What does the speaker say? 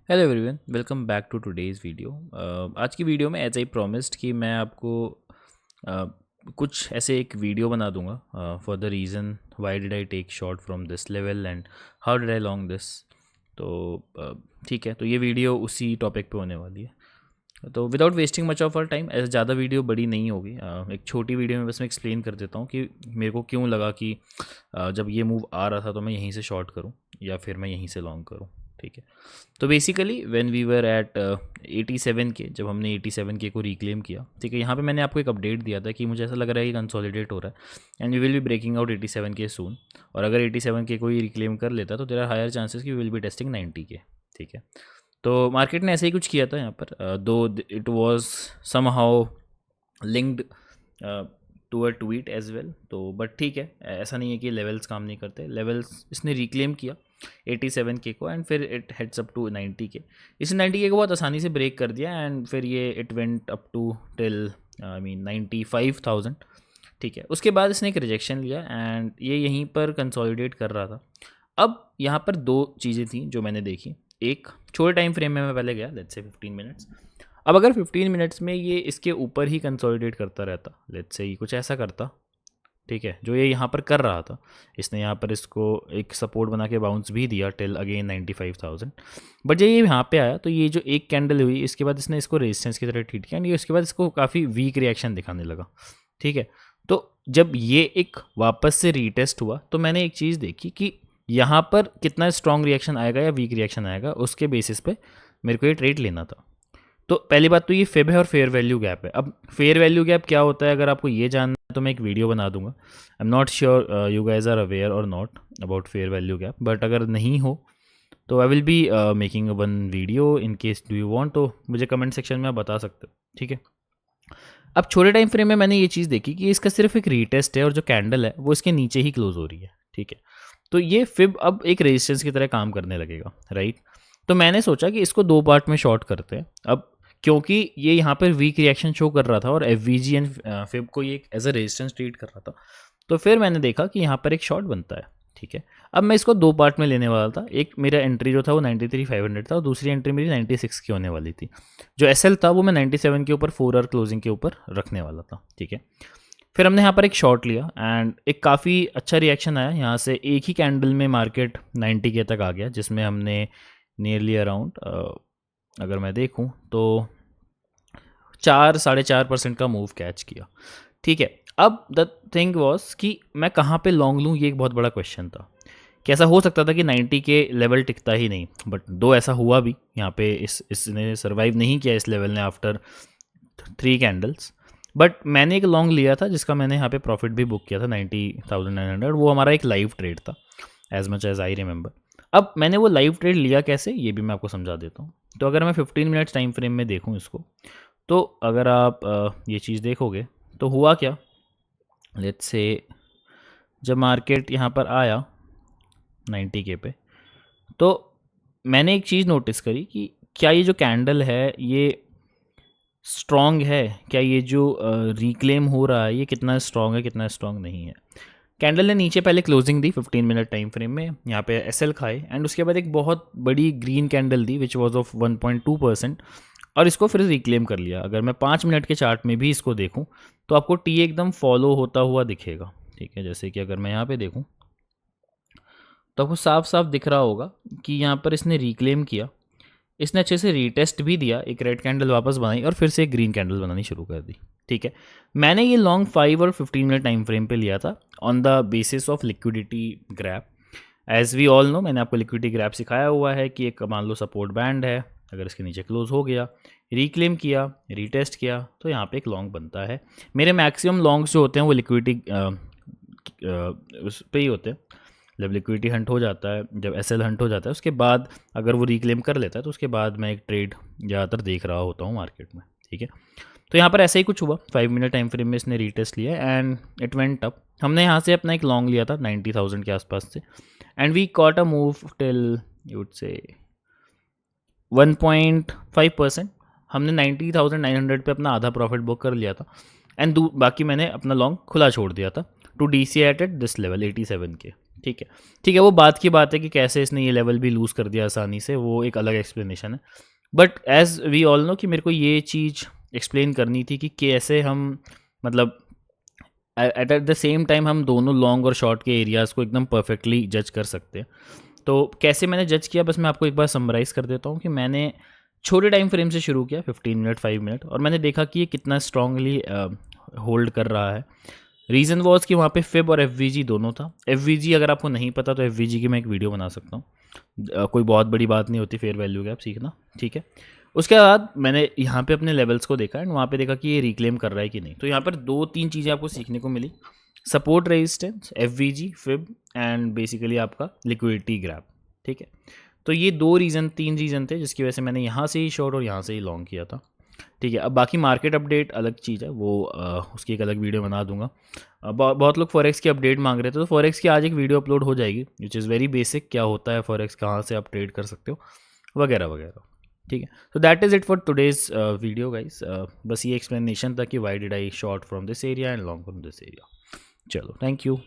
Hello everyone, welcome back to today's video. आज की video में एज आई प्रॉमिस्ड कि मैं आपको uh, कुछ ऐसे एक वीडियो बना दूंगा for the reason why did I take short from this level and how did I long this. तो ठीक है, तो ये वीडियो उसी टॉपिक पे होने वाली है। तो without wasting much of our time, ऐसे ज़्यादा वीडियो बड़ी नहीं होगी। एक छोटी वीडियो में बस मैं एक्सप्लेन कर देता हूँ कि मेरे को क्यों लगा कि जब ये मूव आ रहा था तो मैं यहीं से शॉर्ट करूँ या फिर मैं यहीं से लॉन्ग करूँ। ठीक है, तो basically when we were at 87 K, जब हमने 87 के को रिक्लेम किया, ठीक है, यहाँ पे मैंने आपको एक अपडेट दिया था कि मुझे ऐसा लग रहा है कि कंसोलिडेट हो रहा है and we will be breaking out 87 K सून। और अगर 87 के कोई रिक्लेम कर लेता तो देयर आर हायर चांसेस कि वी विल बी टेस्टिंग 90 के। ठीक है, तो मार्केट ने ऐसे ही कुछ किया था यहाँ पर, though it was somehow linked to a tweet as well. तो बट ठीक है, ऐसा नहीं है कि लेवल्स काम नहीं करते। लेवल्स इसने रिक्लेम किया 87 के को एंड फिर इट हेड्स अप टू 90 के। इसने 90 के को बहुत आसानी से ब्रेक कर दिया एंड फिर ये it went up to till I mean 95,000। ठीक है, उसके बाद इसने एक रिजेक्शन लिया एंड ये यहीं पर कंसोलिडेट कर रहा था। अब यहाँ पर दो चीज़ें थी जो मैंने देखी। एक, छोटे टाइम फ्रेम में मैं पहले गया, लेट्स से 15 मिनट्स। अब अगर 15 मिनट्स में ये इसके ऊपर ही कंसोलिडेट करता रहता, लेट्स से ये कुछ ऐसा करता, ठीक है, जो ये यहाँ पर कर रहा था, इसने यहाँ पर इसको एक सपोर्ट बना के बाउंस भी दिया टिल अगेन 95,000। बट जब ये यहाँ पे आया तो ये जो एक कैंडल हुई, इसके बाद इसने इसको रेजिस्टेंस की तरह ट्रीट किया एंड ये उसके बाद इसको काफ़ी वीक रिएक्शन दिखाने लगा। ठीक है, तो जब ये एक वापस से रीटेस्ट हुआ तो मैंने एक चीज़ देखी कि यहाँ पर कितना स्ट्रॉन्ग रिएक्शन आएगा या वीक रिएक्शन आएगा, उसके बेसिस पे मेरे को ये ट्रेड लेना था। तो पहली बात तो ये फिब है और फेयर वैल्यू गैप है। अब फेयर वैल्यू गैप क्या होता है, अगर आपको ये जानना है तो मैं एक वीडियो बना दूंगा। I am not sure you guys are aware or not about fair value gap, but अगर नहीं हो तो I will be making one video in case do you want, तो मुझे कमेंट सेक्शन में आप बता सकते हो। ठीक है, अब छोटे टाइम फ्रेम में मैंने ये चीज़ देखी कि इसका सिर्फ एक रीटेस्ट है और जो कैंडल है वो इसके नीचे ही क्लोज हो रही है। ठीक है, तो ये फिब अब एक रेजिस्टेंस की तरह काम करने लगेगा, राइट। तो मैंने सोचा कि इसको दो पार्ट में शॉर्ट करते हैं। अब क्योंकि ये यहाँ पर वीक रिएक्शन शो कर रहा था और एफ एंड फिब को ये एज अ रेजिस्टेंस ट्रीट कर रहा था, तो फिर मैंने देखा कि यहाँ पर एक शॉर्ट बनता है। ठीक है, अब मैं इसको दो पार्ट में लेने वाला था। एक मेरा एंट्री जो था वो 93,500 था और दूसरी एंट्री मेरी 96 की होने वाली थी। जो एसएल था वो मैं 97 के ऊपर 4 आवर क्लोजिंग के ऊपर रखने वाला था। ठीक है, फिर हमने यहाँ पर एक शॉर्ट लिया एंड एक काफ़ी अच्छा रिएक्शन आया यहाँ से। एक ही कैंडल में मार्केट 90 के तक आ गया, जिसमें हमने नियरली अराउंड अगर मैं देखूँ तो 4-4.5% का मूव कैच किया। ठीक है, अब द थिंग वॉज कि मैं कहाँ पे लॉन्ग लूँ, ये एक बहुत बड़ा क्वेश्चन था। कैसा हो सकता था कि 90 के लेवल टिकता ही नहीं, बट दो ऐसा हुआ भी। यहाँ पे इसने सर्वाइव नहीं किया इस लेवल ने आफ्टर 3 कैंडल्स। बट मैंने एक लॉन्ग लिया था जिसका मैंने यहाँ पे प्रॉफिट भी बुक किया था 90,900। वो हमारा एक लाइव ट्रेड था as much as I remember. अब मैंने वो लाइव ट्रेड लिया कैसे, ये भी मैं आपको समझा देता हूँ। तो अगर मैं 15 मिनट्स टाइम फ्रेम में देखूँ इसको, तो अगर आप ये चीज़ देखोगे तो हुआ क्या, लेट्स से जब मार्केट यहाँ पर आया 90 के पे, तो मैंने एक चीज़ नोटिस करी कि क्या ये जो कैंडल है ये स्ट्रॉन्ग है, क्या ये जो रिक्लेम हो रहा है ये कितना स्ट्रॉन्ग है, कितना स्ट्रॉन्ग नहीं है। कैंडल ने नीचे पहले क्लोजिंग दी 15 मिनट टाइम फ्रेम में, यहाँ पे एसएल खाए एंड उसके बाद एक बहुत बड़ी green candle the which was of 1.2% और इसको फिर रिक्लेम कर लिया। अगर मैं 5 मिनट के चार्ट में भी इसको देखूँ तो आपको टी एकदम फॉलो होता हुआ दिखेगा। ठीक है, जैसे कि अगर मैं यहाँ पे देखूँ तो आपको साफ साफ दिख रहा होगा कि यहाँ पर इसने रिक्लेम किया, इसने अच्छे से रीटेस्ट भी दिया, एक रेड कैंडल वापस बनाई और फिर से एक ग्रीन कैंडल बनानी शुरू कर दी। ठीक है, मैंने ये लॉन्ग 5 और 15 मिनट टाइम फ्रेम पे लिया था on the basis of liquidity grab. As we all know, मैंने आपको लिक्विडिटी ग्रैप सिखाया हुआ है कि एक मान लो सपोर्ट बैंड है, अगर इसके नीचे क्लोज हो गया, रिक्लेम किया, रीटेस्ट किया, तो यहाँ पे एक लॉन्ग बनता है। मेरे मैक्सिमम लॉन्ग्स जो होते हैं वो लिक्विडिटी उस पर ही होते हैं। जब लिक्विडिटी हंट हो जाता है, जब एसएल हंट हो जाता है, उसके बाद अगर वो रिक्लेम कर लेता है तो उसके बाद मैं एक ट्रेड ज़्यादातर देख रहा होता हूँ मार्केट में। ठीक है, तो यहाँ पर ऐसा ही कुछ हुआ। 5 मिनट टाइम फ्रेम में इसने रीटेस्ट लिया एंड इट वेंट अप। हमने यहाँ से अपना एक लॉन्ग लिया था 90,000 के आसपास से and we caught a move till you would say 1.5%। हमने 90,900 पे अपना आधा प्रॉफिट बुक कर लिया था एंड बाकी मैंने अपना लॉन्ग खुला छोड़ दिया था to D C at this level 87 K. ठीक है, वो बात की बात है कि कैसे इसने ये लेवल भी लूज़ कर दिया आसानी से, वो एक अलग एक्सप्लेनेशन है। But as we all know कि मेरे को ये चीज़ एक्सप्लेन करनी थी कि कैसे हम मतलब at at the same time हम दोनों लॉन्ग और शॉर्ट के एरियाज़ को एकदम परफेक्टली जज कर सकते हैं। तो कैसे मैंने जज किया, बस मैं आपको एक बार समराइज़ कर देता हूँ कि मैंने छोटे टाइम फ्रेम से शुरू किया 15 मिनट 5 मिनट, और मैंने देखा कि ये कितना स्ट्रांगली होल्ड कर रहा है। रीज़न वॉज कि वहाँ पे फिब और एफ दोनों था। एफ अगर आपको नहीं पता तो एफ की मैं एक वीडियो बना सकता हूँ। कोई बहुत बड़ी बात नहीं होती फेयर वैल्यू का आप सीखना, ठीक है। उसके बाद मैंने यहाँ पे अपने लेवल्स को देखा एंड वहाँ पे देखा कि ये रिक्लेम कर रहा है कि नहीं। तो यहाँ पर 2-3 चीज़ें आपको सीखने को मिली, support resistance, F fib and basically आपका लिक्विडिटी ग्रैब, ठीक है। तो ये 3 रीज़न थे जिसकी वजह से मैंने यहाँ से ही शॉर्ट और यहाँ से ही लॉन्ग किया था, ठीक है। अब बाकी मार्केट अपडेट अलग चीज़ है, वो उसकी एक अलग वीडियो बना दूंगा। बहुत लोग फॉरेक्स की अपडेट मांग रहे थे, तो फॉरेक्स की आज एक वीडियो अपलोड हो जाएगी विच इज़ वेरी बेसिक, क्या होता है फॉरेक्स, कहाँ से आप ट्रेड कर सकते हो वगैरह वगैरह, ठीक है। तो that is it for today's video guys. बस ये एक्सप्लेनेशन था कि why did I short from this area and long from this area. चलो, थैंक यू।